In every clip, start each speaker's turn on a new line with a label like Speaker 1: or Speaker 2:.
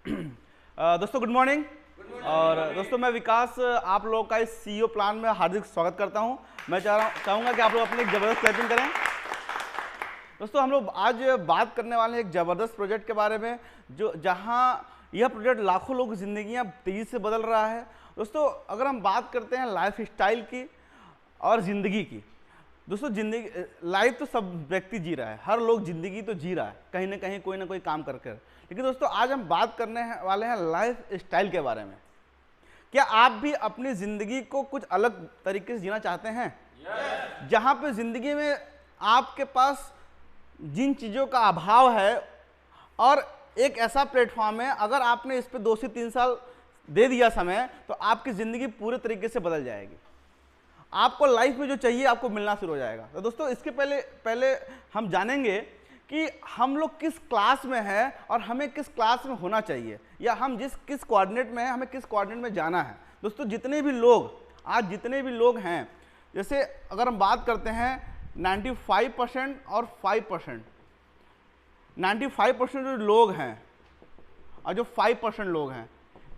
Speaker 1: दोस्तों good morning. और दोस्तों मैं विकास आप लोगों का इस सीईओ प्लान में हार्दिक स्वागत करता हूं। मैं चाहूँगा कि आप लोग अपनी एक ज़बरदस्त क्लैपिंग करें। दोस्तों हम लोग आज बात करने वाले हैं एक ज़बरदस्त प्रोजेक्ट के बारे में, जहां यह प्रोजेक्ट लाखों लोगों की ज़िंदगियाँ तेज़ी से बदल रहा है। दोस्तों अगर हम बात करते हैं लाइफ स्टाइल की और ज़िंदगी की, दोस्तों ज़िंदगी लाइफ तो सब व्यक्ति जी रहा है, हर लोग ज़िंदगी तो जी रहा है कहीं ना कहीं कोई ना कोई काम करके। लेकिन दोस्तों आज हम बात करने वाले हैं लाइफ स्टाइल के बारे में। क्या आप भी अपनी ज़िंदगी को कुछ अलग तरीके से जीना चाहते हैं? जहाँ पे ज़िंदगी में आपके पास जिन चीज़ों का अभाव है और एक ऐसा प्लेटफॉर्म है, अगर आपने इस पे 2 से 3 साल दे दिया समय तो आपकी ज़िंदगी पूरे तरीके से बदल जाएगी। आपको लाइफ में जो चाहिए आपको मिलना शुरू हो जाएगा। तो दोस्तों इसके पहले हम जानेंगे कि हम लोग किस क्लास में हैं और हमें किस क्लास में होना चाहिए, या हम किस कोऑर्डिनेट में हैं, हमें किस कोऑर्डिनेट में जाना है। दोस्तों जितने भी लोग हैं, जैसे अगर हम बात करते हैं 95% और 5%, 95% जो लोग हैं और जो 5% लोग हैं,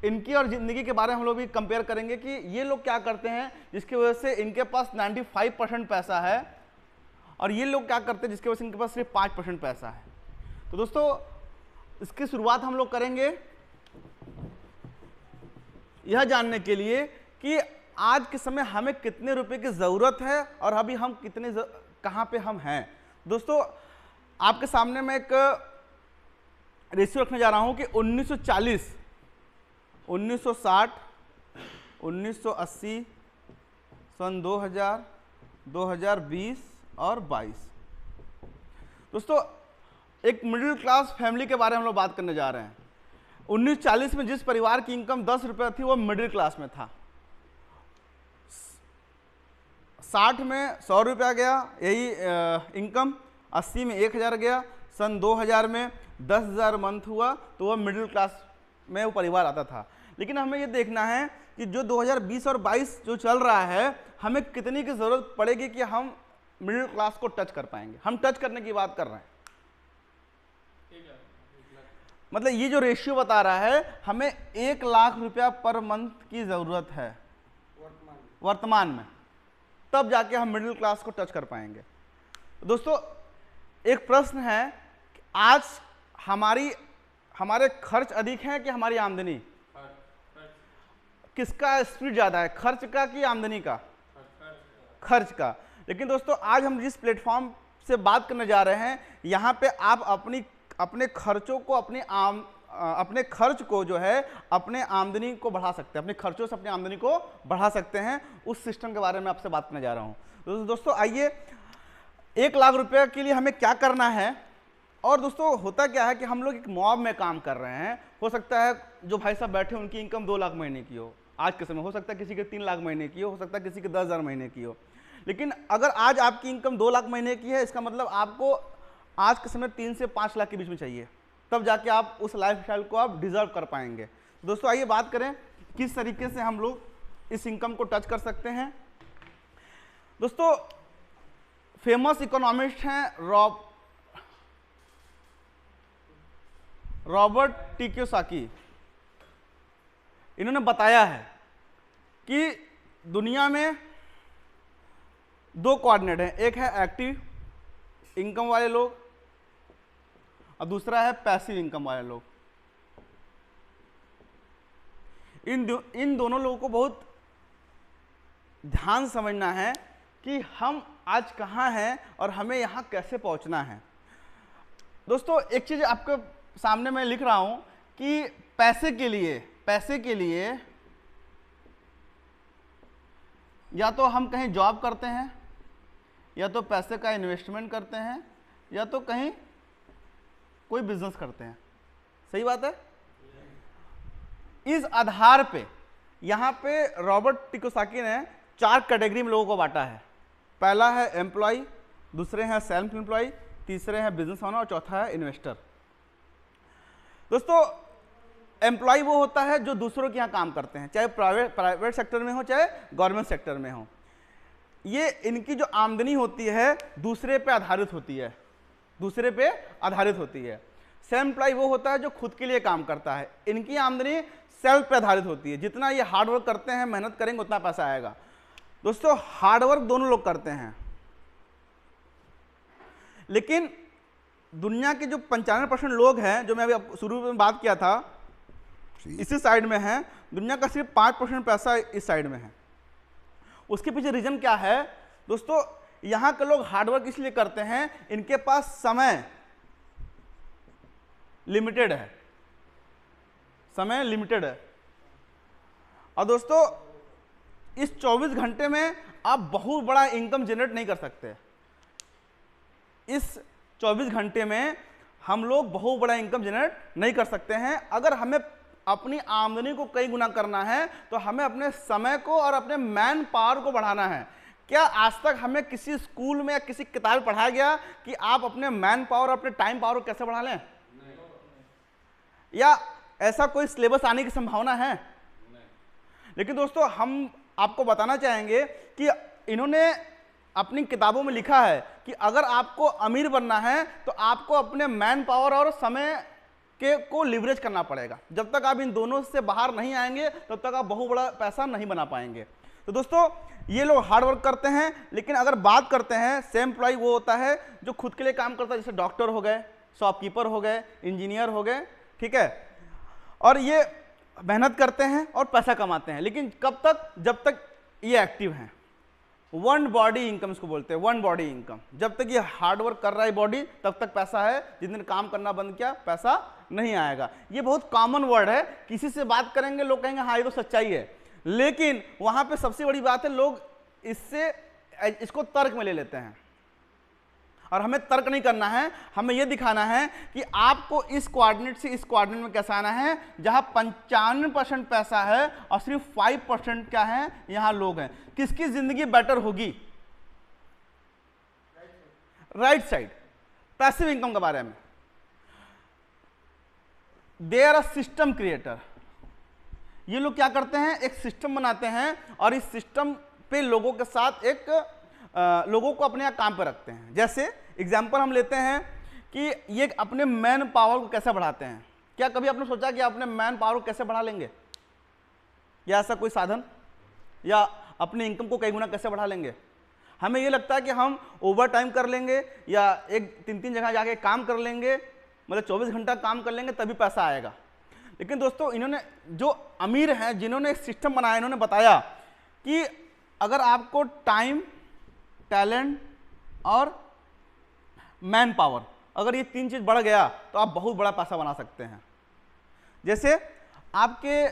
Speaker 1: इनकी और ज़िंदगी के बारे में हम लोग भी कंपेयर करेंगे कि ये लोग क्या करते हैं जिसकी वजह से इनके पास 95% पैसा है, और ये लोग क्या करते हैं जिसकी वजह से इनके पास सिर्फ 5% पैसा है। तो दोस्तों इसकी शुरुआत हम लोग करेंगे यह जानने के लिए कि आज के समय हमें कितने रुपए की ज़रूरत है और अभी हम कहाँ पे हम हैं। दोस्तों आपके सामने मैं एक रेशियो रखने जा रहा हूँ कि 1940, 1960, 1980, सन 2000, 2020 और 22। दोस्तों एक मिडिल क्लास फैमिली के बारे में हम लोग बात करने जा रहे हैं। 1940 में जिस परिवार की इनकम 10 रुपये थी वो मिडिल क्लास में था। 60 में 100 रुपया गया यही इनकम, 80 में 1000 गया, सन 2000 में 10,000 मंथ हुआ तो वह मिडिल क्लास में वो परिवार आता था। लेकिन हमें ये देखना है कि जो 2020 और 22 जो चल रहा है, हमें कितनी की ज़रूरत पड़ेगी कि हम मिडिल क्लास को टच कर पाएंगे। हम टच करने की बात कर रहे हैं, मतलब ये जो रेशियो बता रहा है हमें 1 लाख रुपया पर मंथ की ज़रूरत है वर्तमान में, तब जाके हम मिडिल क्लास को टच कर पाएंगे। दोस्तों एक प्रश्न है कि आज हमारे खर्च अधिक हैं कि हमारी आमदनी? किसका स्पीड ज़्यादा है, खर्च का कि आमदनी का? खर्च का। लेकिन दोस्तों आज हम जिस प्लेटफॉर्म से बात करने जा रहे हैं, यहाँ पे आप अपने खर्चों को अपने खर्च को जो है अपने आमदनी को बढ़ा सकते हैं, अपने खर्चों से अपनी आमदनी को बढ़ा सकते हैं। उस सिस्टम के बारे में आपसे बात करने जा रहा हूँ। दोस्तों आइए 1 लाख रुपये के लिए हमें क्या करना है। और दोस्तों होता क्या है कि हम लोग एक मॉब में काम कर रहे हैं। हो सकता है जो भाई साहब बैठे उनकी इनकम 2 लाख महीने की हो आज के समय, हो सकता है किसी के 3 लाख महीने की हो सकता है किसी के 10,000 महीने की हो। लेकिन अगर आज आपकी इनकम 2 लाख महीने की है, इसका मतलब आपको आज के समय 3 से 5 लाख के बीच में चाहिए, तब जाके आप उस लाइफ स्टाइल को आप डिजर्व कर पाएंगे। दोस्तों आइए बात करें किस तरीके से हम लोग इस इनकम को टच कर सकते हैं। दोस्तों फेमस इकोनॉमिस्ट हैं रॉबर्ट टी कियोसाकी। इन्होंने बताया है कि दुनिया में 2 कोऑर्डिनेट हैं, एक है एक्टिव इनकम वाले लोग और दूसरा है पैसिव इनकम वाले लोग। इन दोनों लोगों को बहुत ध्यान समझना है कि हम आज कहाँ हैं और हमें यहाँ कैसे पहुँचना है। दोस्तों एक चीज़ आपके सामने मैं लिख रहा हूँ कि पैसे के लिए या तो हम कहीं जॉब करते हैं, या तो पैसे का इन्वेस्टमेंट करते हैं, या तो कहीं कोई बिजनेस करते हैं। सही बात है। इस आधार पे यहाँ पे रॉबर्ट टी कियोसाकी ने 4 कैटेगरी में लोगों को बांटा है। पहला है एम्प्लॉय, दूसरे हैं सेल्फ एम्प्लॉय, तीसरे हैं बिजनेस ओनर और चौथा है इन्वेस्टर। दोस्तों एम्प्लॉय वो होता है जो दूसरों के यहाँ काम करते हैं, चाहे प्राइवेट सेक्टर में हो चाहे गवर्नमेंट सेक्टर में हो। ये इनकी जो आमदनी होती है दूसरे पे आधारित होती है। सेल्फ एम्प्लॉय वो होता है जो खुद के लिए काम करता है। इनकी आमदनी सेल्फ पे आधारित होती है, जितना ये हार्डवर्क करते हैं, मेहनत करेंगे, उतना पैसा आएगा। दोस्तों हार्डवर्क दोनों लोग करते हैं, लेकिन दुनिया के जो 95% लोग हैं, जो मैं अभी शुरू में बात किया था, इसी साइड में हैं। दुनिया का सिर्फ 5% पैसा इस साइड में है। उसके पीछे रीजन क्या है दोस्तों? यहां के लोग हार्डवर्क इसलिए करते हैं, इनके पास समय लिमिटेड है, समय लिमिटेड है। और दोस्तों इस 24 घंटे में आप बहुत बड़ा इनकम जनरेट नहीं कर सकते। इस 24 घंटे में हम लोग बहुत बड़ा इनकम जनरेट नहीं कर सकते हैं। अगर हमें अपनी आमदनी को कई गुना करना है तो हमें अपने समय को और अपने मैन पावर को बढ़ाना है। क्या आज तक हमें किसी स्कूल में या किसी किताब में पढ़ाया गया कि आप अपने मैन पावर और अपने टाइम पावर को कैसे बढ़ा लें? या ऐसा कोई सिलेबस आने की संभावना है? लेकिन दोस्तों हम आपको बताना चाहेंगे कि इन्होंने अपनी किताबों में लिखा है कि अगर आपको अमीर बनना है तो आपको अपने मैन पावर और समय के को लिवरेज करना पड़ेगा। जब तक आप इन दोनों से बाहर नहीं आएंगे तब तक आप बहुत बड़ा पैसा नहीं बना पाएंगे। तो दोस्तों ये लोग हार्ड वर्क करते हैं, लेकिन अगर बात करते हैं सेल्फ एम्प्लॉय वो होता है जो खुद के लिए काम करता है, जैसे डॉक्टर हो गए, शॉपकीपर हो गए, इंजीनियर हो गए, ठीक है। और ये मेहनत करते हैं और पैसा कमाते हैं, लेकिन कब तक? जब तक ये एक्टिव हैं। वन बॉडी इनकम इसको बोलते हैं, वन बॉडी इनकम। जब तक ये हार्ड वर्क कर रहा है बॉडी, तब तक पैसा है। जिस दिन काम करना बंद किया, पैसा नहीं आएगा। ये बहुत कॉमन वर्ड है, किसी से बात करेंगे लोग कहेंगे हाँ ये तो सच्चाई है, लेकिन वहां पे सबसे बड़ी बात है लोग इसको तर्क में ले लेते हैं। और हमें तर्क नहीं करना है, हमें यह दिखाना है कि आपको इस कोऑर्डिनेट से इस कोऑर्डिनेट में कैसे आना है, जहां 95% पैसा है और सिर्फ 5% क्या है, यहां लोग हैं। किसकी जिंदगी बेटर होगी? राइट साइड, पैसिव इनकम के बारे में। They are a system creator. ये लोग क्या करते हैं? एक सिस्टम बनाते हैं और इस सिस्टम पे लोगों के साथ लोगों को अपने यहाँ काम पे रखते हैं। जैसे एग्जाम्पल हम लेते हैं कि ये अपने मैन पावर को कैसे बढ़ाते हैं। क्या कभी आपने सोचा कि अपने मैन पावर को कैसे बढ़ा लेंगे, या ऐसा कोई साधन, या अपने इनकम को कई गुना कैसे बढ़ा लेंगे? हमें ये लगता है कि हम ओवर टाइम कर लेंगे या एक 3-3 जगह जाके काम कर लेंगे, मतलब 24 घंटा काम कर लेंगे तभी पैसा आएगा। लेकिन दोस्तों इन्होंने, जो अमीर हैं, जिन्होंने एक सिस्टम बनाया, इन्होंने बताया कि अगर आपको टाइम, टैलेंट और मैन पावर, अगर ये 3 चीज बढ़ गया तो आप बहुत बड़ा पैसा बना सकते हैं। जैसे आपके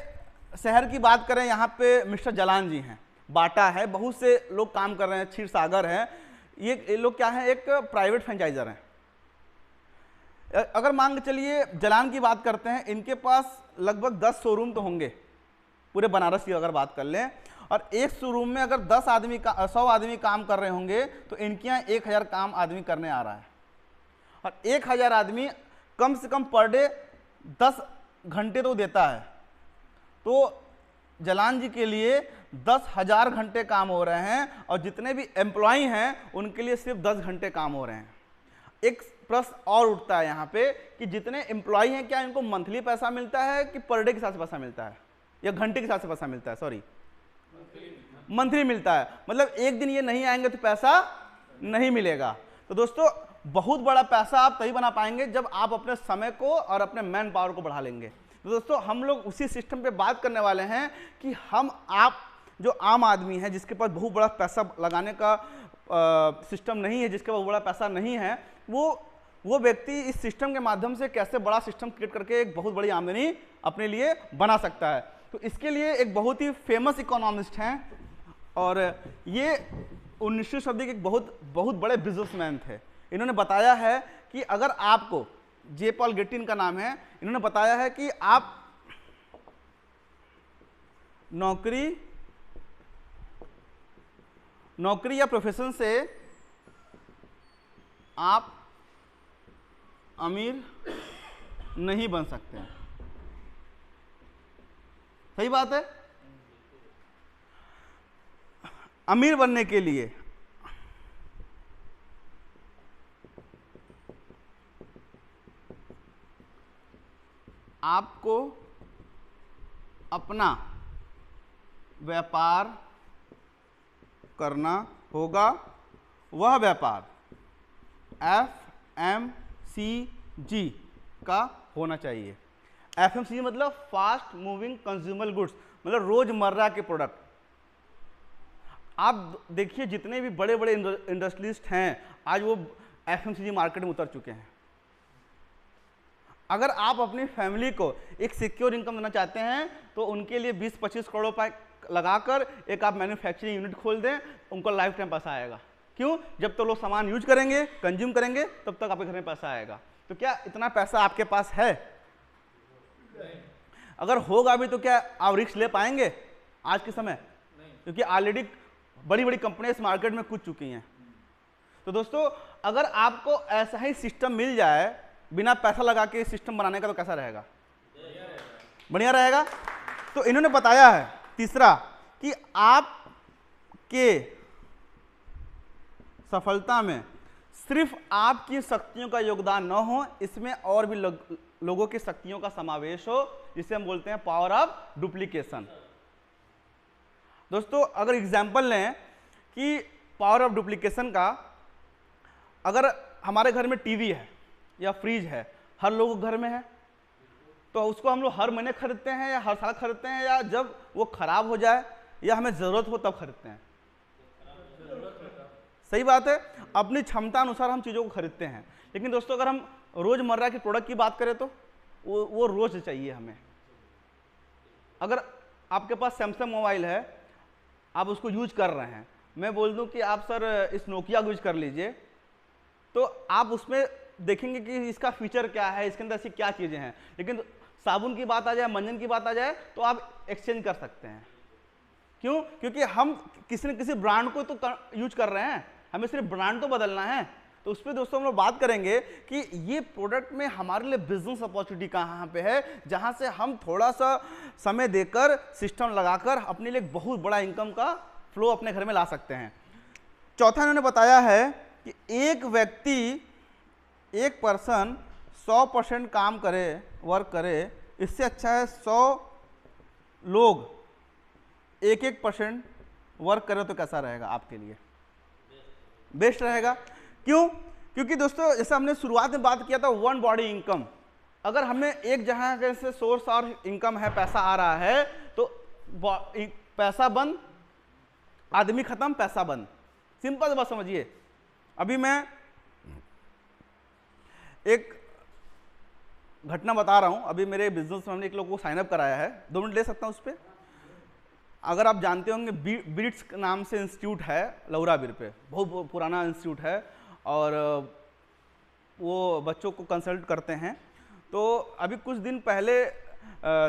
Speaker 1: शहर की बात करें, यहाँ पे मिस्टर जलान जी हैं, बाटा है, बहुत से लोग काम कर रहे हैं, क्षीर सागर है, ये लोग क्या है, एक प्राइवेट फ्रेंचाइजर हैं। अगर मान के चलिए जलान की बात करते हैं, इनके पास लगभग 10 शोरूम तो होंगे पूरे बनारस की अगर बात कर लें, और एक शोरूम में अगर 100 आदमी काम कर रहे होंगे तो इनके यहाँ 1000 काम आदमी करने आ रहा है। और 1000 आदमी कम से कम पर डे 10 घंटे तो देता है। तो जलान जी के लिए 10,000 घंटे काम हो रहे हैं, और जितने भी एम्प्लॉय हैं उनके लिए सिर्फ 10 घंटे काम हो रहे हैं। एक प्रश्न और उठता है यहाँ पे कि जितने एम्प्लॉय हैं, क्या इनको मंथली पैसा मिलता है कि पर डे के हिसाब से पैसा मिलता है, या घंटे के हिसाब से पैसा मिलता है? सॉरी, मंथली मिलता है। मतलब एक दिन ये नहीं आएंगे तो पैसा नहीं मिलेगा। तो दोस्तों बहुत बड़ा पैसा आप तभी बना पाएंगे जब आप अपने समय को और अपने मैन पावर को बढ़ा लेंगे। तो दोस्तों हम लोग उसी सिस्टम पे बात करने वाले हैं कि आप जो आम आदमी है, जिसके पास बहुत बड़ा पैसा लगाने का सिस्टम नहीं है, जिसके पास बहुत बड़ा पैसा नहीं है, वो व्यक्ति इस सिस्टम के माध्यम से कैसे बड़ा सिस्टम क्रिएट करके एक बहुत बड़ी आमदनी अपने लिए बना सकता है। तो इसके लिए एक बहुत ही फेमस इकोनॉमिस्ट हैं, और ये 19वीं शताब्दी के एक बहुत बड़े बिजनेसमैन थे। इन्होंने बताया है कि अगर आपको, जे पॉल गेटी इनका नाम है, इन्होंने बताया है कि आप नौकरी या प्रोफेशन से आप अमीर नहीं बन सकते। सही बात है। अमीर बनने के लिए आपको अपना व्यापार करना होगा, वह व्यापार FMCG का होना चाहिए। FMCG मतलब फास्ट मूविंग कंज्यूमर गुड्स, मतलब रोजमर्रा के प्रोडक्ट। आप देखिए जितने भी बड़े बड़े इंडस्ट्रियलिस्ट हैं आज वो FMCG मार्केट में उतर चुके हैं। अगर आप अपनी फैमिली को एक सिक्योर इनकम देना चाहते हैं तो उनके लिए 20-25 करोड़ रुपए लगाकर एक आप मैन्युफैक्चरिंग यूनिट खोल दें, उनको लाइफ टाइम पैसा आएगा। क्यों? जब तो लोग सामान यूज करेंगे, कंज्यूम करेंगे, तब तक आपके घर में पैसा आएगा। तो क्या इतना पैसा आपके पास है? अगर होगा भी तो क्या आप रिस्क ले पाएंगे आज के समय? क्योंकि ऑलरेडी बड़ी बड़ी कंपनियां इस मार्केट में कूद चुकी हैं। तो दोस्तों अगर आपको ऐसा ही सिस्टम मिल जाए बिना पैसा लगा के सिस्टम बनाने का, तो कैसा रहेगा? बढ़िया रहेगा। तो इन्होंने बताया है तीसरा कि आपके सफलता में सिर्फ आपकी शक्तियों का योगदान न हो, इसमें और भी लोगों की शक्तियों का समावेश हो, जिसे हम बोलते हैं पावर ऑफ डुप्लीकेशन। दोस्तों अगर एग्जाम्पल लें कि पावर ऑफ डुप्लीकेशन का, अगर हमारे घर में टीवी है या फ्रिज है, हर लोगों के घर में है, तो उसको हम लोग हर महीने खरीदते हैं या हर साल खरीदते हैं, या जब वो खराब हो जाए या हमें जरूरत हो तब खरीदते हैं? सही बात है, अपनी क्षमता अनुसार हम चीज़ों को खरीदते हैं। लेकिन दोस्तों अगर हम रोजमर्रा के प्रोडक्ट की बात करें तो वो रोज चाहिए हमें। अगर आपके पास सैमसंग मोबाइल है, आप उसको यूज कर रहे हैं, मैं बोल दूं कि आप सर इस नोकिया यूज कर लीजिए, तो आप उसमें देखेंगे कि इसका फीचर क्या है, इसके अंदर ऐसी क्या चीज़ें हैं। लेकिन साबुन की बात आ जाए, मंजन की बात आ जाए, तो आप एक्सचेंज कर सकते हैं। क्यों? क्योंकि हम किसी न किसी ब्रांड को तो यूज कर रहे हैं, हमें सिर्फ ब्रांड तो बदलना है। तो उस पर दोस्तों हम लोग बात करेंगे कि ये प्रोडक्ट में हमारे लिए बिजनेस अपॉर्चुनिटी कहाँ पे है, जहाँ से हम थोड़ा सा समय देकर सिस्टम लगाकर अपने लिए बहुत बड़ा इनकम का फ्लो अपने घर में ला सकते हैं। चौथा इन्होंने बताया है कि एक व्यक्ति, एक पर्सन 100% काम करे, वर्क करे, इससे अच्छा है 100 लोग 1-1% वर्क करें, तो कैसा रहेगा आपके लिए? बेस्ट रहेगा। क्यों? क्योंकि दोस्तों जैसे हमने शुरुआत में बात किया था वन बॉडी इनकम, अगर हमें एक जगह से सोर्स और इनकम है, पैसा आ रहा है, तो पैसा बंद, आदमी खत्म, पैसा बंद। सिंपल बात समझिए। अभी मैं एक घटना बता रहा हूं। अभी मेरे बिजनेस में हमने एक लोग को साइन अप कराया है, 2 मिनट ले सकता हूं उस पर? अगर आप जानते होंगे बीट्स नाम से इंस्टीट्यूट है लौराबीर पे, बहुत पुराना इंस्टीट्यूट है, और वो बच्चों को कंसल्ट करते हैं। तो अभी कुछ दिन पहले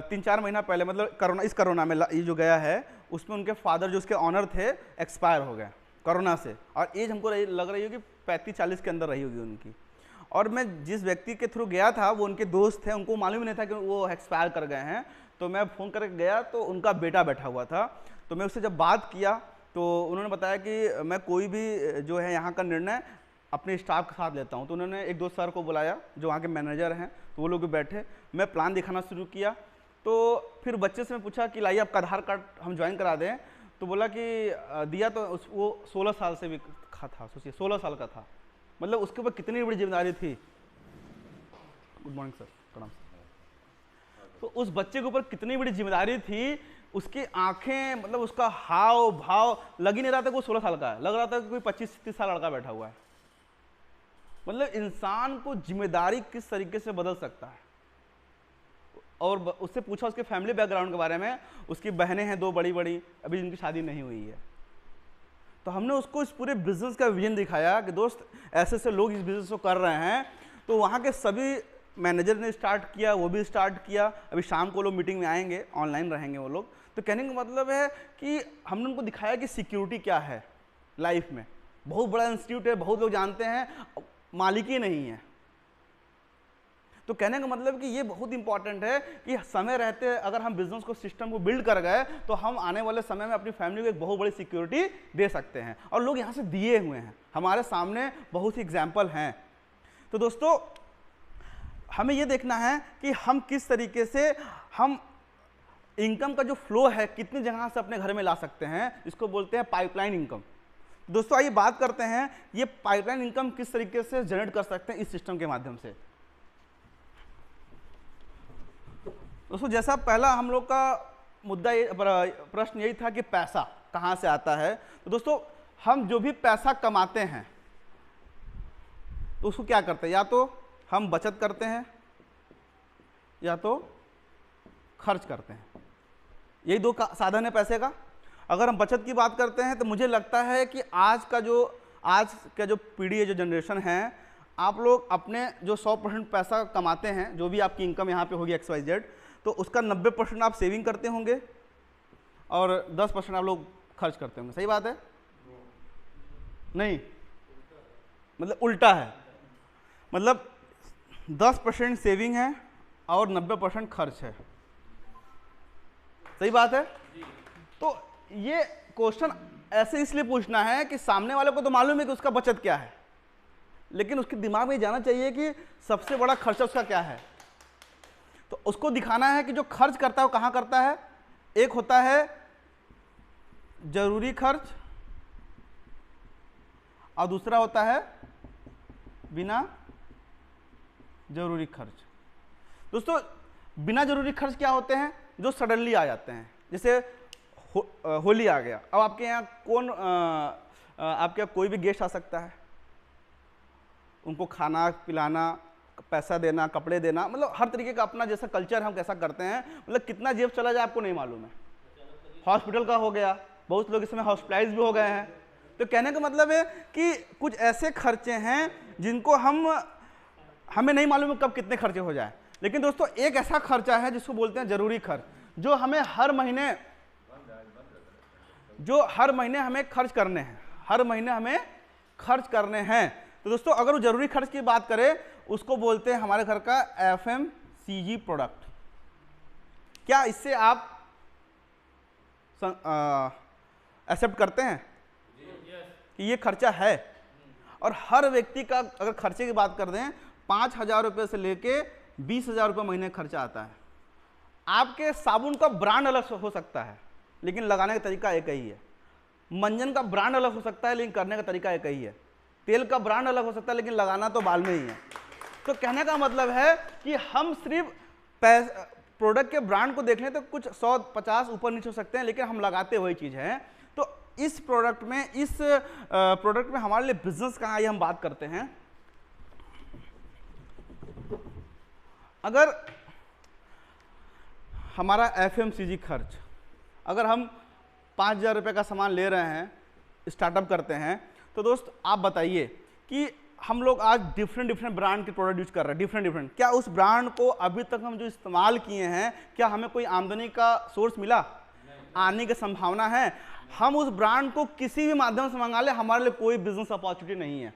Speaker 1: 3-4 महीना पहले, मतलब इस कोरोना में ये जो गया है, उसमें उनके फादर जो उसके ऑनर थे एक्सपायर हो गए कोरोना से, और एज हमको लग रही होगी 35-40 के अंदर रही होगी उनकी। और मैं जिस व्यक्ति के थ्रू गया था वो उनके दोस्त थे, उनको मालूम नहीं था कि वो एक्सपायर कर गए हैं। तो मैं फ़ोन करके गया तो उनका बेटा बैठा हुआ था। तो मैं उससे जब बात किया तो उन्होंने बताया कि मैं कोई भी जो है यहाँ का निर्णय अपने स्टाफ के साथ लेता हूँ। तो उन्होंने 1-2 सर को बुलाया जो वहाँ के मैनेजर हैं, तो वो लोग भी बैठे, मैं प्लान दिखाना शुरू किया। तो फिर बच्चे से मैं पूछा कि लाइए आपका आधार कार्ड हम ज्वाइन करा दें, तो बोला कि दिया। तो वो 16 साल से भी था, सोचिए 16 साल का था, मतलब उसके ऊपर कितनी बड़ी जिम्मेदारी थी। गुड मॉर्निंग सर, प्रणाम। तो उस बच्चे के ऊपर कितनी बड़ी जिम्मेदारी थी, उसकी आंखें, मतलब उसका हाव भाव, लग ही नहीं रहा था कि वो 16 साल का है, लग रहा था कि कोई 25-30 साल लड़का बैठा हुआ है। मतलब इंसान को जिम्मेदारी किस तरीके से बदल सकता है। और उससे पूछा उसके फैमिली बैकग्राउंड के बारे में, उसकी बहनें हैं 2 बड़ी, अभी जिनकी शादी नहीं हुई है। तो हमने उसको इस पूरे बिजनेस का विजन दिखाया कि दोस्त ऐसे ऐसे लोग इस बिजनेस को कर रहे हैं। तो वहाँ के सभी मैनेजर ने स्टार्ट किया, वो भी स्टार्ट किया। अभी शाम को लोग मीटिंग में आएंगे, ऑनलाइन रहेंगे वो लोग। तो कहने का मतलब है कि हमने उनको दिखाया कि सिक्योरिटी क्या है लाइफ में। बहुत बड़ा इंस्टीट्यूट है, बहुत लोग जानते हैं, मालिक ही नहीं है। तो कहने का मतलब कि ये बहुत इंपॉर्टेंट है कि समय रहते अगर हम बिजनेस को, सिस्टम को बिल्ड कर गए, तो हम आने वाले समय में अपनी फैमिली को एक बहुत बड़ी सिक्योरिटी दे सकते हैं। और लोग यहाँ से दिए हुए हैं, हमारे सामने बहुत ही एग्जाम्पल हैं। तो दोस्तों हमें ये देखना है कि हम किस तरीके से हम इनकम का जो फ्लो है कितनी जगह से अपने घर में ला सकते हैं, इसको बोलते हैं पाइपलाइन इनकम। दोस्तों आइए बात करते हैं ये पाइपलाइन इनकम किस तरीके से जनरेट कर सकते हैं इस सिस्टम के माध्यम से। दोस्तों जैसा पहला हम लोग का मुद्दा प्रश्न यही था कि पैसा कहाँ से आता है। तो दोस्तों हम जो भी पैसा कमाते हैं तो उसको क्या करते हैं, या तो हम बचत करते हैं या तो खर्च करते हैं। यही दो साधन है पैसे का। अगर हम बचत की बात करते हैं तो मुझे लगता है कि आज का जो पीढ़ी है, जो जनरेशन है, आप लोग अपने जो 100% पैसा कमाते हैं, जो भी आपकी इनकम यहाँ पे होगी XYZ, तो उसका 90% आप सेविंग करते होंगे और 10% आप लोग खर्च करते होंगे। सही बात है? नहीं, मतलब उल्टा है। मतलब 10% सेविंग है और 90% खर्च है। सही बात है? तो ये क्वेश्चन ऐसे इसलिए पूछना है कि सामने वाले को तो मालूम है कि उसका बचत क्या है, लेकिन उसके दिमाग में जाना चाहिए कि सबसे बड़ा खर्चा उसका क्या है। तो उसको दिखाना है कि जो खर्च करता है वो कहाँ करता है। एक होता है जरूरी खर्च और दूसरा होता है बिना जरूरी खर्च। दोस्तों बिना जरूरी खर्च क्या होते हैं, जो सडनली आ जाते हैं। जैसे होली आ गया, अब आपके यहाँ आपके यहाँ कोई भी गेस्ट आ सकता है, उनको खाना पिलाना, पैसा देना, कपड़े देना, मतलब हर तरीके का अपना जैसा कल्चर हम कैसा करते हैं, मतलब कितना जेब चला जाए आपको नहीं मालूम है। हॉस्पिटल का हो गया, बहुत लोग इसमें हॉस्पिटलाइज भी हो गए हैं। तो कहने का मतलब है कि कुछ ऐसे खर्चे हैं जिनको हमें नहीं मालूम है कब कितने खर्चे हो जाए। लेकिन दोस्तों एक ऐसा खर्चा है जिसको बोलते हैं जरूरी खर्च, जो हमें हर महीने हमें खर्च करने हैं, हर महीने हमें खर्च करने हैं। तो दोस्तों अगर वो जरूरी खर्च की बात करें, उसको बोलते हैं हमारे घर का FMCG प्रोडक्ट। क्या इससे आप एक्सेप्ट करते हैं कि ये खर्चा है? और हर व्यक्ति का अगर खर्चे की बात कर दें, 5,000 रुपये से लेके 20,000 रुपये महीने खर्चा आता है। आपके साबुन का ब्रांड अलग हो सकता है लेकिन लगाने का तरीका एक ही है। मंजन का ब्रांड अलग हो सकता है लेकिन करने का तरीका एक ही है। तेल का ब्रांड अलग हो सकता है लेकिन लगाना तो बाल में ही है। तो कहने का मतलब है कि हम सिर्फ प्रोडक्ट के ब्रांड को देख लें तो कुछ 100-50 ऊपर नीचे हो सकते हैं, लेकिन हम लगाते वही चीज़ है। तो इस प्रोडक्ट में हमारे लिए बिजनेस कहाँ है, हम बात करते हैं। अगर हमारा FMCG खर्च, अगर हम 5,000 रुपये का सामान ले रहे हैं, स्टार्टअप करते हैं, तो दोस्त आप बताइए कि हम लोग आज डिफरेंट ब्रांड के प्रोडक्ट यूज कर रहे हैं, डिफरेंट। क्या उस ब्रांड को अभी तक हम जो इस्तेमाल किए हैं, क्या हमें कोई आमदनी का सोर्स मिला? आने की संभावना है। हम उस ब्रांड को किसी भी माध्यम से मंगा ले, हमारे लिए कोई बिजनेस अपॉर्चुनिटी नहीं है।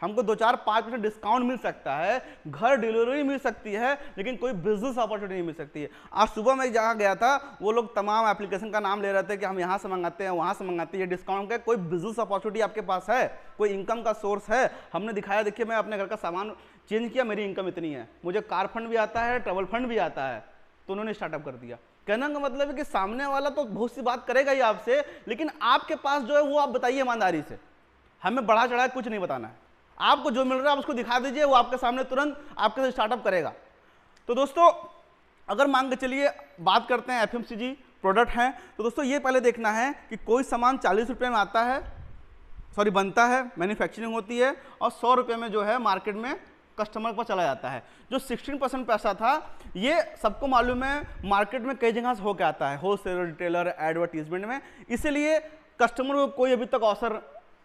Speaker 1: हमको 2-4-5% डिस्काउंट मिल सकता है, घर डिलीवरी मिल सकती है, लेकिन कोई बिजनेस अपॉर्चुनिटी नहीं मिल सकती है। आज सुबह मैं जहाँ गया था, वो लोग तमाम एप्लीकेशन का नाम ले रहे थे कि हम यहाँ से मंगाते हैं, वहाँ से मंगाते हैं, ये डिस्काउंट का। कोई बिजनेस अपॉर्चुनिटी आपके पास है? कोई इनकम का सोर्स है? हमने दिखाया, देखिए मैं अपने घर का सामान चेंज किया, मेरी इनकम इतनी है, मुझे कार फंड भी आता है, ट्रैवल फंड भी आता है, तो उन्होंने स्टार्टअप कर दिया। कहने का मतलब है कि सामने वाला तो बहुत सी बात करेगा ही आपसे, लेकिन आपके पास जो है वो आप बताइए ईमानदारी से। हमें बढ़ा चढ़ा कुछ नहीं बताना है, आपको जो मिल रहा है आप उसको दिखा दीजिए, वो आपके सामने तुरंत आपके साथ स्टार्टअप करेगा। तो दोस्तों अगर मान के चलिए बात करते हैं FMCG प्रोडक्ट हैं, तो दोस्तों ये पहले देखना है कि कोई सामान 40 रुपये में आता है, बनता है, मैन्युफैक्चरिंग होती है, और 100 रुपये में जो है मार्केट में कस्टमर पर चला जाता है। जो 16% पैसा था, ये सबको मालूम है मार्केट में कई जगह से होकर आता है, होलसेलर, रिटेलर, एडवर्टीजमेंट में, इसीलिए कस्टमर को कोई अभी तक अवसर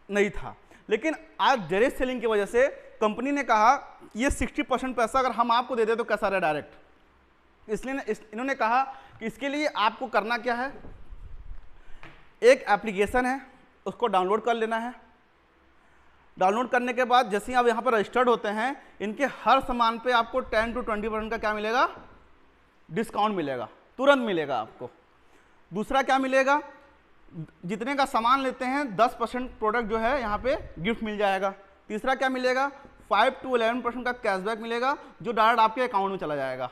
Speaker 1: नहीं था। लेकिन आज डायरेक्ट सेलिंग की वजह से कंपनी ने कहा ये 60% पैसा अगर हम आपको दे दें तो कैसा रहे डायरेक्ट, इसलिए इन्होंने कहा कि इसके लिए आपको करना क्या है, एक एप्लीकेशन है उसको डाउनलोड कर लेना है। डाउनलोड करने के बाद जैसे ही आप यहाँ पर रजिस्टर्ड होते हैं, इनके हर सामान पे आपको 10 to 20% का क्या मिलेगा, डिस्काउंट मिलेगा, तुरंत मिलेगा आपको। दूसरा क्या मिलेगा, जितने का सामान लेते हैं 10% प्रोडक्ट जो है यहाँ पे गिफ्ट मिल जाएगा। तीसरा क्या मिलेगा, 5 to 11% का कैशबैक मिलेगा जो डायरेक्ट आपके अकाउंट में चला जाएगा।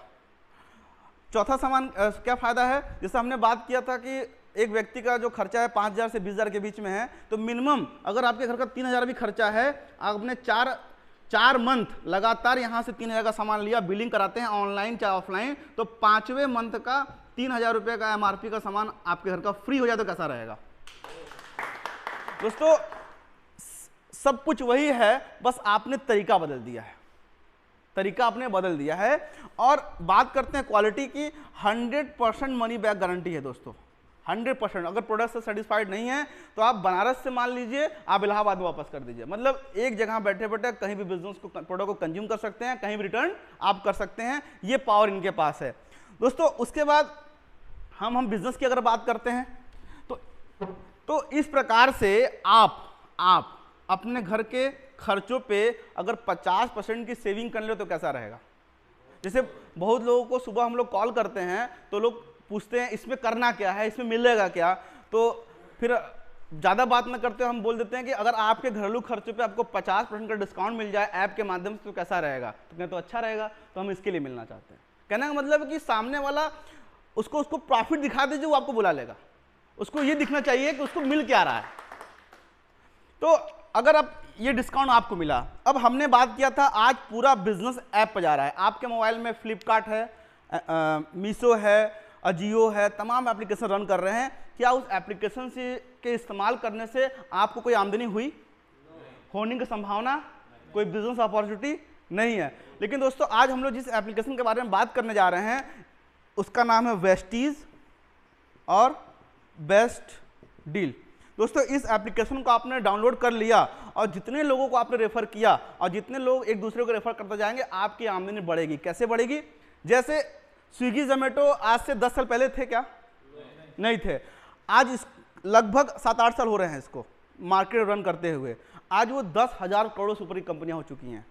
Speaker 1: चौथा सामान क्या फ़ायदा है, जैसे हमने बात किया था कि एक व्यक्ति का जो खर्चा है 5,000 से 20,000 के बीच में है, तो मिनिमम अगर आपके घर का 3,000 भी खर्चा है, आपने चार मंथ लगातार यहाँ से 3,000 का सामान लिया, बिलिंग कराते हैं ऑनलाइन चाहे ऑफलाइन, तो 5वें मंथ का 3,000 रुपये का MRP का सामान आपके घर का फ्री हो जाए तो कैसा रहेगा दोस्तों। सब कुछ वही है, बस आपने तरीका बदल दिया है, तरीका आपने बदल दिया है। और बात करते हैं क्वालिटी की, 100% मनी बैक गारंटी है दोस्तों, 100%। अगर प्रोडक्ट से सेटिस्फाइड नहीं है तो आप बनारस से मान लीजिए, आप इलाहाबाद में वापस कर दीजिए, मतलब एक जगह बैठे बैठे कहीं भी बिजनेस को प्रोडक्ट को कंज्यूम कर सकते हैं, कहीं भी रिटर्न आप कर सकते हैं, ये पावर इनके पास है दोस्तों। उसके बाद हम बिजनेस की अगर बात करते हैं तो इस प्रकार से आप अपने घर के खर्चों पे अगर 50% की सेविंग कर ले तो कैसा रहेगा। जैसे बहुत लोगों को सुबह हम लोग कॉल करते हैं तो लोग पूछते हैं इसमें करना क्या है, इसमें मिलेगा क्या, तो फिर ज़्यादा बात न करते हम बोल देते हैं कि अगर आपके घरेलू खर्चों पे आपको 50% का डिस्काउंट मिल जाए ऐप के माध्यम से तो कैसा रहेगा, तो कहते तो अच्छा रहेगा, तो हम इसके लिए मिलना चाहते हैं। कहने का मतलब कि सामने वाला उसको प्रॉफिट दिखा दीजिए, वो आपको बुला लेगा, उसको ये दिखना चाहिए कि उसको मिल क्या रहा है। तो अगर आप ये डिस्काउंट आपको मिला, अब हमने बात किया था आज पूरा बिजनेस ऐप पर जा रहा है, आपके मोबाइल में फ्लिपकार्ट है, मीशो है, अजियो है, तमाम एप्लीकेशन रन कर रहे हैं। क्या उस एप्लीकेशन से के इस्तेमाल करने से आपको कोई आमदनी हुई, होने की संभावना, कोई बिजनेस अपॉर्चुनिटी नहीं है। लेकिन दोस्तों आज हम लोग जिस एप्लीकेशन के बारे में बात करने जा रहे हैं उसका नाम है वेस्टीज और बेस्ट डील। दोस्तों इस एप्लीकेशन को आपने डाउनलोड कर लिया और जितने लोगों को आपने रेफर किया और जितने लोग एक दूसरे को रेफर करते जाएंगे आपकी आमदनी बढ़ेगी। कैसे बढ़ेगी, जैसे स्विगी जोमेटो आज से 10 साल पहले थे क्या, नहीं थे। आज इस लगभग 7-8 साल हो रहे हैं इसको मार्केट रन करते हुए, आज वो 10,000 करोड़ से ऊपर की कंपनियां हो चुकी हैं।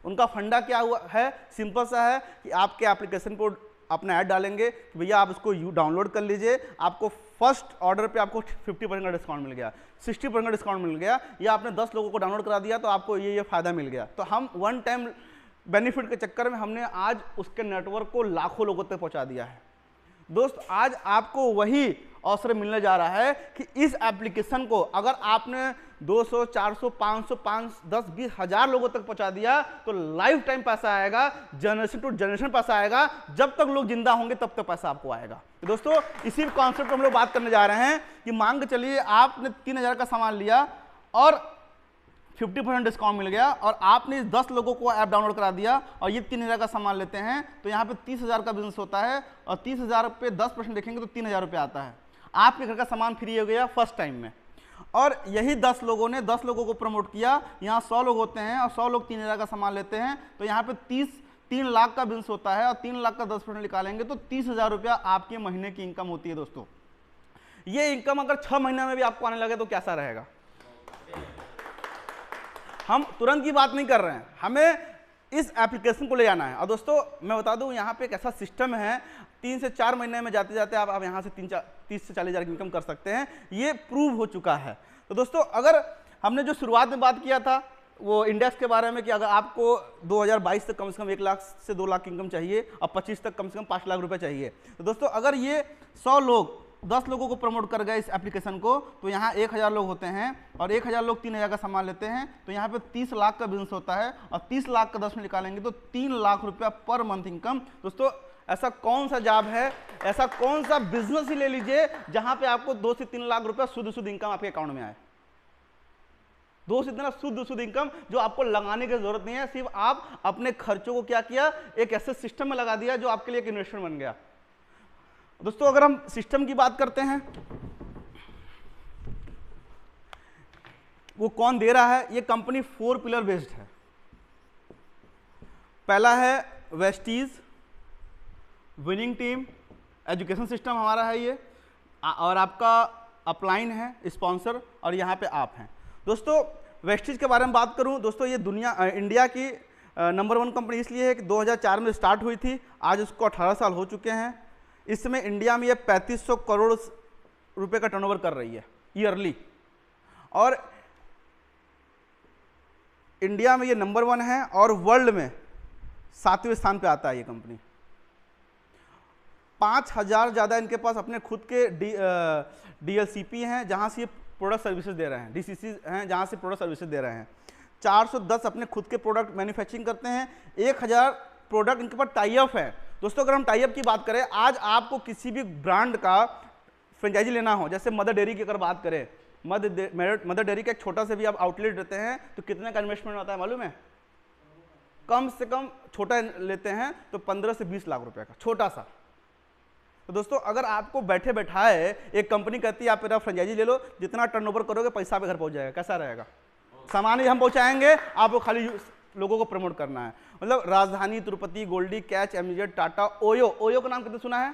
Speaker 1: उनका फंडा क्या हुआ है, सिंपल सा है कि आपके एप्लीकेशन को अपना ऐड डालेंगे कि भैया आप इसको डाउनलोड कर लीजिए, आपको फर्स्ट ऑर्डर पे आपको 50% का डिस्काउंट मिल गया, 60% का डिस्काउंट मिल गया, या आपने 10 लोगों को डाउनलोड करा दिया तो आपको ये फ़ायदा मिल गया। तो हम वन टाइम बेनिफिट के चक्कर में हमने आज उसके नेटवर्क को लाखों लोगों तक पहुंचा दिया है। दोस्त आज आपको वही अवसर मिलने जा रहा है कि इस एप्लीकेशन को अगर आपने 200, 400, 500, 10, 20 हज़ार लोगों तक पहुंचा दिया तो लाइफ टाइम पैसा आएगा, जनरेशन टू जनरेशन पैसा आएगा, जब तक लोग जिंदा होंगे तब तक पैसा आपको आएगा। तो दोस्तों इसी कॉन्सेप्ट पर हम लोग बात करने जा रहे हैं कि मान के चलिए आपने 3,000 का सामान लिया और 50% डिस्काउंट मिल गया और आपने 10 लोगों को ऐप डाउनलोड करा दिया और ये 3,000 का सामान लेते हैं तो यहाँ पे 30,000 का बिजनेस होता है और 30,000 पे 10% देखेंगे तो 3,000 रुपये आता है। आपके घर का सामान फ्री हो गया फर्स्ट टाइम में। और यही 10 लोगों ने 10 लोगों को प्रमोट किया, यहाँ 100 लोग होते हैं और 100 लोग 3,000 का सामान लेते हैं तो यहाँ पे 3 लाख का बिजनेस होता है और 3 लाख का 10% निकालेंगे तो 30,000 रुपया आपके महीने की इनकम होती है। दोस्तों ये इनकम अगर 6 महीने में भी आपको आने लगे तो कैसा रहेगा। हम तुरंत की बात नहीं कर रहे हैं, हमें इस एप्लीकेशन को ले जाना है। और दोस्तों मैं बता दूं यहाँ पे एक ऐसा सिस्टम है 3 से 4 महीने में जाते जाते आप यहाँ से 30 से 40 हज़ार की इनकम कर सकते हैं, ये प्रूव हो चुका है। तो दोस्तों अगर हमने जो शुरुआत में बात किया था वो इंडेक्स के बारे में कि अगर आपको 2022 तक कम से कम 1 लाख से 2 लाख की इनकम चाहिए और 25 तक कम से कम 5 लाख रुपए चाहिए, तो दोस्तों अगर ये 100 लोग 10 लोगों को प्रमोट कर गए इस एप्लीकेशन को तो यहाँ 1,000 लोग होते हैं और 1,000 लोग 3,000 का सामान लेते हैं तो यहाँ पे 30 लाख का बिजनेस होता है और 30 लाख का 10 में निकालेंगे तो 3 लाख रुपया पर मंथ इनकम। दोस्तों ऐसा कौन सा जॉब है, ऐसा कौन सा बिजनेस ही ले लीजिए जहाँ पे आपको 2 से 3 लाख रुपया शुद्ध इनकम आपके अकाउंट में आए, 2 से 3 लाख शुद्ध इनकम जो आपको लगाने की जरूरत नहीं है, सिर्फ आप अपने खर्चों को क्या किया, एक ऐसे सिस्टम में लगा दिया जो आपके लिए एक इन्वेस्टमेंट बन गया। दोस्तों अगर हम सिस्टम की बात करते हैं वो कौन दे रहा है, ये कंपनी 4 पिलर बेस्ड है। पहला है Vestige, winning team, education system हमारा है ये, और आपका अपलाइन है स्पॉन्सर और यहाँ पे आप हैं। दोस्तों वेस्टीज के बारे में बात करूँ, दोस्तों ये इंडिया की नंबर 1 कंपनी इसलिए है कि 2004 में स्टार्ट हुई थी, आज उसको 18 साल हो चुके हैं। इस समय इंडिया में ये 3500 करोड़ रुपए का टर्नओवर कर रही है ईयरली। और इंडिया में ये नंबर 1 है और वर्ल्ड में 7वें स्थान पे आता है ये कंपनी। 5000 ज़्यादा इनके पास अपने खुद के DLCP हैं जहाँ से ये प्रोडक्ट सर्विसेज दे रहे हैं, DCC हैं जहाँ से प्रोडक्ट सर्विसेज दे रहे हैं। 410 अपने खुद के प्रोडक्ट मैन्युफैक्चरिंग करते हैं। 1000 प्रोडक्ट इनके पास टाई अप है। दोस्तों अगर हम टाई अप की बात करें, आज आपको किसी भी ब्रांड का फ्रेंचाइजी लेना हो, जैसे मदर डेयरी की अगर बात करें, मदर डेयरी का एक छोटा से भी आप आउटलेट लेते हैं तो कितने का इन्वेस्टमेंट आता है मालूम है? कम से कम छोटा लेते हैं तो 15 से 20 लाख रुपए का, छोटा सा। तो दोस्तों अगर आपको बैठे बैठाए एक कंपनी कहती है आप मेरा फ्रेंचाइजी ले लो, जितना टर्नओवर करोगे पैसा पे घर पहुंच जाएगा, कैसा रहेगा? सामान ही हम पहुंचाएंगे, आपको खाली लोगों को प्रमोट करना है। मतलब Rajdhani, Tirupati, Goldie, Catch, MZ, Tata, OYO का नाम कितने सुना है?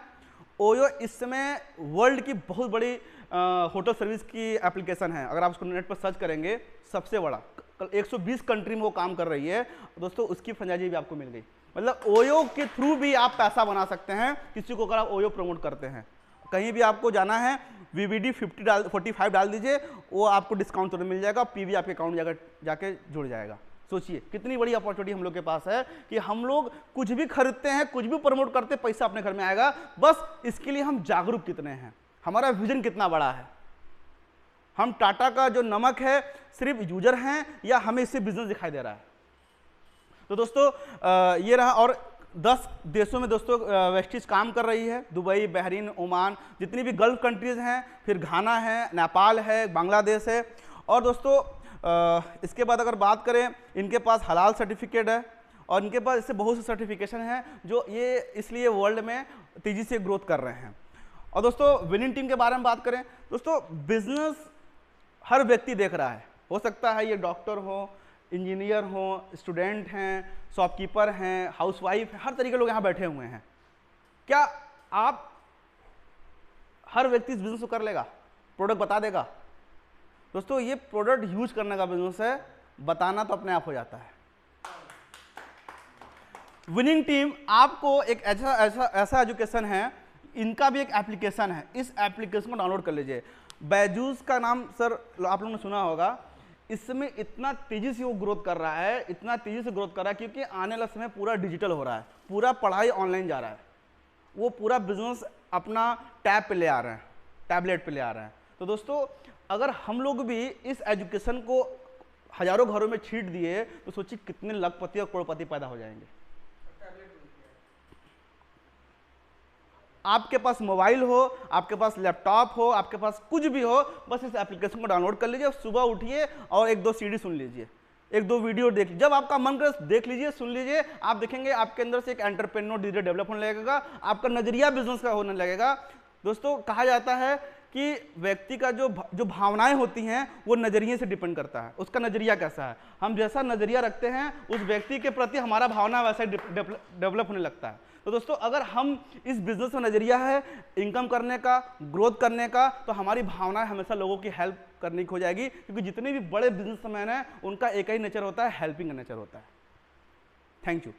Speaker 1: ओयो इस समय वर्ल्ड की बहुत बड़ी होटल सर्विस की एप्लीकेशन है। अगर आप उसको नेट पर सर्च करेंगे, सबसे बड़ा 120 कंट्री में वो काम कर रही है। दोस्तों उसकी फ्रेंचाइजी भी आपको मिल गई। मतलब ओयो के थ्रू भी आप पैसा बना सकते हैं किसी को, अगर आप ओयो प्रमोट करते हैं। कहीं भी आपको जाना है, VVD 45 डाल दीजिए, वो आपको डिस्काउंट तो मिल जाएगा, PV आपके अकाउंट जाके जुड़ जाएगा। सोचिए कितनी बड़ी अपॉर्चुनिटी हम लोग के पास है कि हम लोग कुछ भी खरीदते हैं, कुछ भी प्रमोट करते हैं, पैसा अपने घर में आएगा। बस इसके लिए हम जागरूक कितने हैं, हमारा विजन कितना बड़ा है। हम टाटा का जो नमक है सिर्फ यूजर हैं या हमें इससे बिजनेस दिखाई दे रहा है? तो दोस्तों ये रहा। और 10 देशों में दोस्तों वेस्टीज काम कर रही है, दुबई, बहरीन, ओमान, जितनी भी गल्फ कंट्रीज हैं, फिर घाना है, नेपाल है, बांग्लादेश है। और दोस्तों इसके बाद अगर बात करें, इनके पास हलाल सर्टिफिकेट है और इनके पास इससे बहुत से सर्टिफिकेशन हैं जो ये इसलिए वर्ल्ड में तेजी से ग्रोथ कर रहे हैं। और दोस्तों विनिंग टीम के बारे में बात करें, दोस्तों बिजनेस हर व्यक्ति देख रहा है। हो सकता है ये डॉक्टर हो, इंजीनियर हो, स्टूडेंट हैं, शॉपकीपर हैं, हाउसवाइफ हैं, हर तरीके के लोग यहाँ बैठे हुए हैं। क्या आप हर व्यक्ति इस बिजनेस को कर लेगा? प्रोडक्ट बता देगा? दोस्तों ये प्रोडक्ट यूज करने का बिजनेस है, बताना तो अपने आप हो जाता है। विनिंग टीम आपको एक ऐसा एजुकेशन है, इनका भी एक एप्लीकेशन है, इस एप्लीकेशन को डाउनलोड कर लीजिए। बैजूस का नाम सर आप लोगों ने सुना होगा। इसमें इतना तेजी से वो ग्रोथ कर रहा है, इतना तेजी से ग्रोथ कर रहा है क्योंकि आने वाला समय पूरा डिजिटल हो रहा है, पूरा पढ़ाई ऑनलाइन जा रहा है। वो पूरा बिजनेस अपना टैब पे ले आ रहे हैं, टैबलेट पे ले आ रहे हैं। तो दोस्तों अगर हम लोग भी इस एजुकेशन को हजारों घरों में छींट दिए तो सोचिए कितने लखपति और करोड़पति पैदा हो जाएंगे। आपके पास मोबाइल हो, आपके पास लैपटॉप हो, आपके पास कुछ भी हो, बस इस एप्लीकेशन को डाउनलोड कर लीजिए। सुबह उठिए और 1-2 CD सुन लीजिए, 1-2 वीडियो देख लीजिए। जब आपका मन करे देख लीजिए, सुन लीजिए, आप देखेंगे आपके अंदर से एक एंटरप्रेन्योर धीरे डेवलप होने लगेगा, आपका नजरिया बिजनेस का होने लगेगा। दोस्तों कहा जाता है कि व्यक्ति का जो भावनाएं होती हैं वो नजरिए से डिपेंड करता है, उसका नजरिया कैसा है। हम जैसा नजरिया रखते हैं उस व्यक्ति के प्रति हमारा भावना वैसा डेवलप होने लगता है। तो दोस्तों अगर हम इस बिजनेस में नजरिया है इनकम करने का, ग्रोथ करने का, तो हमारी भावनाएं हमेशा लोगों की हेल्प करने की हो जाएगी। क्योंकि जितने भी बड़े बिजनेसमैन हैं उनका एक ही नेचर होता है, हेल्पिंग का नेचर होता है। Thank you.